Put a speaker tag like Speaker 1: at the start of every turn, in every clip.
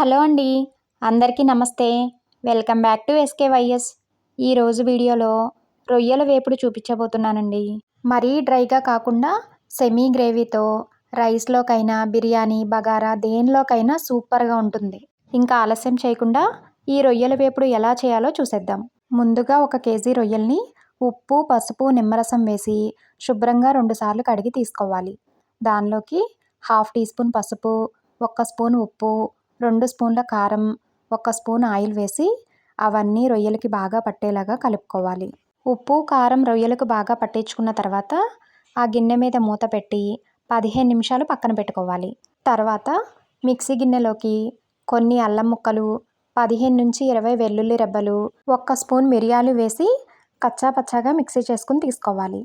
Speaker 1: Hello అండి. అందరికీ నమస్తే. Welcome back to SKYS. ఈరోజు వీడియోలో రొయ్యల వేపుడు చూపించబోతున్నానండి. మరీ డ్రైగా కాకుండా సెమీ గ్రేవీతో రైస్లోకైనా, బిర్యానీ, బగారా దేనిలోకైనా సూపర్గా ఉంటుంది. ఇంకా ఆలస్యం చేయకుండా ఈ రొయ్యల వేపుడు ఎలా చేయాలో చూసేద్దాం. ముందుగా 1 కేజీ రొయ్యల్ని ఉప్పు, పసుపు, నిమ్మరసం వేసి శుభ్రంగా 2 సార్లు కడిగి తీసుకోవాలి. దానిలోకి 1/2 టీ స్పూన్ పసుపు, 1 స్పూన్ ఉప్పు, 2 స్పూన్ల కారం, 1 స్పూన్ ఆయిల్ వేసి అవన్నీ రొయ్యలకి బాగా పట్టేలాగా కలుపుకోవాలి. ఉప్పు, కారం రొయ్యలకు బాగా పట్టించుకున్న తర్వాత ఆ గిన్నె మీద మూత పెట్టి 15 నిమిషాలు పక్కన పెట్టుకోవాలి. తర్వాత మిక్సీ గిన్నెలోకి కొన్ని అల్లం ముక్కలు, 15 నుంచి 20 వెల్లుల్లి రెబ్బలు, 1 స్పూన్ మిరియాలు వేసి కచ్చా పచ్చాగా మిక్సీ చేసుకుని తీసుకోవాలి.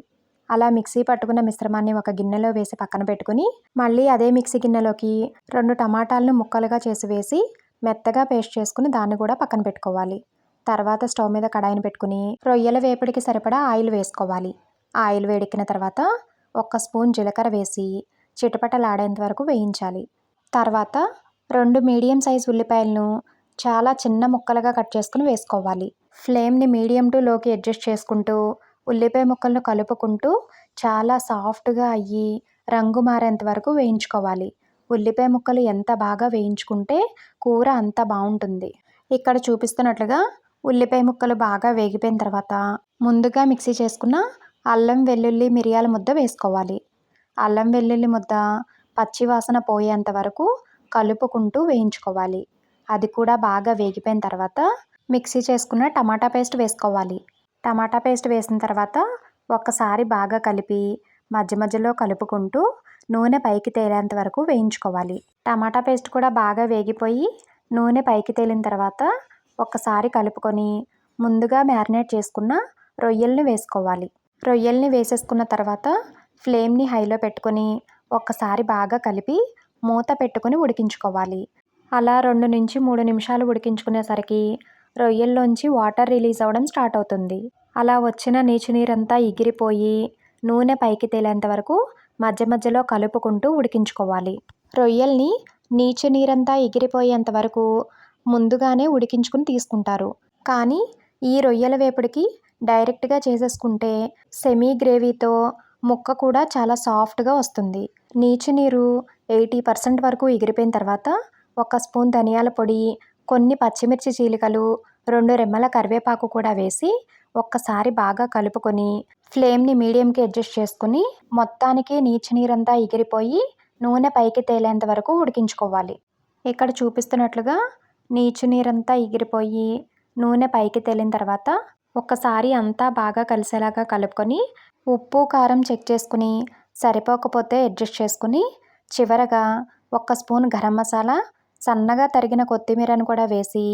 Speaker 1: అలా మిక్సీ పట్టుకున్న మిశ్రమాన్ని ఒక గిన్నెలో వేసి పక్కన పెట్టుకుని మళ్ళీ అదే మిక్సీ గిన్నెలోకి 2 టమాటాలను ముక్కలుగా చేసి వేసి మెత్తగా పేస్ట్ చేసుకుని దాన్ని కూడా పక్కన పెట్టుకోవాలి. తర్వాత స్టవ్ మీద కడాయిని పెట్టుకుని రొయ్యల వేపుడికి సరిపడా ఆయిల్ వేసుకోవాలి. ఆయిల్ వేడెక్కిన తర్వాత 1 స్పూన్ జీలకర్ర వేసి చిటపటలాడేంత వరకు వేయించాలి. తర్వాత 2 మీడియం సైజ్ ఉల్లిపాయలను చాలా చిన్న ముక్కలుగా కట్ చేసుకుని వేసుకోవాలి. ఫ్లేమ్ని మీడియం టు లోకి అడ్జస్ట్ చేసుకుంటూ ఉల్లిపాయ ముక్కలను కలుపుకుంటూ చాలా సాఫ్ట్గా అయ్యి రంగు మారేంత వరకు వేయించుకోవాలి. ఉల్లిపాయ ముక్కలు ఎంత బాగా వేయించుకుంటే కూర అంత బాగుంటుంది. ఇక్కడ చూపిస్తున్నట్లుగా ఉల్లిపాయ ముక్కలు బాగా వేగిపోయిన తర్వాత ముందుగా మిక్సీ చేసుకున్న అల్లం, వెల్లుల్లి, మిరియాల ముద్ద వేసుకోవాలి. అల్లం వెల్లుల్లి ముద్ద పచ్చివాసన పోయేంత వరకు కలుపుకుంటూ వేయించుకోవాలి. అది కూడా బాగా వేగిపోయిన తర్వాత మిక్సీ చేసుకున్న టమాటా పేస్ట్ వేసుకోవాలి. టమాటా పేస్ట్ వేసిన తర్వాత ఒక్కసారి బాగా కలిపి మధ్య మధ్యలో కలుపుకుంటూ నూనె పైకి తేలేంత వరకు వేయించుకోవాలి. టమాటా పేస్ట్ కూడా బాగా వేగిపోయి నూనె పైకి తేలిన తర్వాత ఒక్కసారి కలుపుకొని ముందుగా మ్యారినేట్ చేసుకున్న రొయ్యల్ని వేసుకోవాలి. రొయ్యల్ని వేసేసుకున్న తర్వాత ఫ్లేమ్ని హైలో పెట్టుకొని ఒక్కసారి బాగా కలిపి మూత పెట్టుకుని ఉడికించుకోవాలి. అలా 2 నుంచి 3 నిమిషాలు ఉడికించుకునేసరికి రొయ్యల్లోంచి వాటర్ రిలీజ్ అవ్వడం స్టార్ట్ అవుతుంది. అలా వచ్చిన నీచు నీరంతా ఎగిరిపోయి నూనె పైకి తేలేంత వరకు మధ్య మధ్యలో కలుపుకుంటూ ఉడికించుకోవాలి. రొయ్యల్ని నీచు నీరంతా ఎగిరిపోయేంత వరకు ముందుగానే ఉడికించుకుని తీసుకుంటారు. కానీ ఈ రొయ్యల వేపుడికి డైరెక్ట్గా చేసేసుకుంటే సెమీ గ్రేవీతో ముక్క కూడా చాలా సాఫ్ట్గా వస్తుంది. నీచు నీరు 80% వరకు ఎగిరిపోయిన తర్వాత 1 స్పూన్ ధనియాల పొడి, కొన్ని పచ్చిమిర్చి చీలికలు, 2 రెమ్మల కరివేపాకు కూడా వేసి ఒక్కసారి బాగా కలుపుకొని ఫ్లేమ్ని మీడియంకి అడ్జస్ట్ చేసుకుని మొత్తానికి నీచు నీరంతా ఎగిరిపోయి నూనె పైకి తేలేంత వరకు ఉడికించుకోవాలి. ఇక్కడ చూపిస్తున్నట్లుగా నీచు నీరంతా ఎగిరిపోయి నూనె పైకి తేలిన తర్వాత ఒక్కసారి అంతా బాగా కలిసేలాగా కలుపుకొని ఉప్పు, కారం చెక్ చేసుకుని సరిపోకపోతే అడ్జస్ట్ చేసుకుని చివరగా 1 స్పూన్ గరం మసాలా, సన్నగా తరిగిన కొత్తిమీరను కూడా వేసి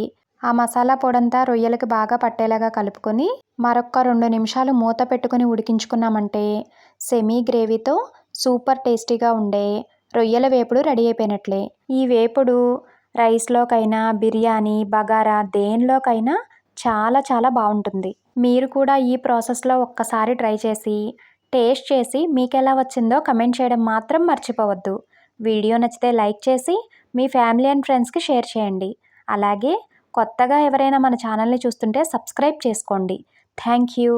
Speaker 1: ఆ మసాలా పొడంతా రొయ్యలకి బాగా పట్టేలాగా కలుపుకొని మరొక 2 నిమిషాలు మూత పెట్టుకుని ఉడికించుకున్నామంటే సెమీ గ్రేవీతో సూపర్ టేస్టీగా ఉండే రొయ్యల వేపుడు రెడీ అయిపోయినట్లే. ఈ వేపుడు రైస్లోకైనా, బిర్యానీ, బగారా దేనిలోకైనా చాలా చాలా బాగుంటుంది. మీరు కూడా ఈ ప్రాసెస్లో ఒక్కసారి ట్రై చేసి టేస్ట్ చేసి మీకు ఎలా వచ్చిందో కమెంట్ చేయడం మాత్రం మర్చిపోవద్దు. వీడియో నచ్చితే లైక్ చేసి మీ ఫ్యామిలీ అండ్ ఫ్రెండ్స్కి షేర్ చేయండి. అలాగే కొత్తగా ఎవరైనా మన ఛానల్ని చూస్తుంటే సబ్స్క్రైబ్ చేసుకోండి. Thank you.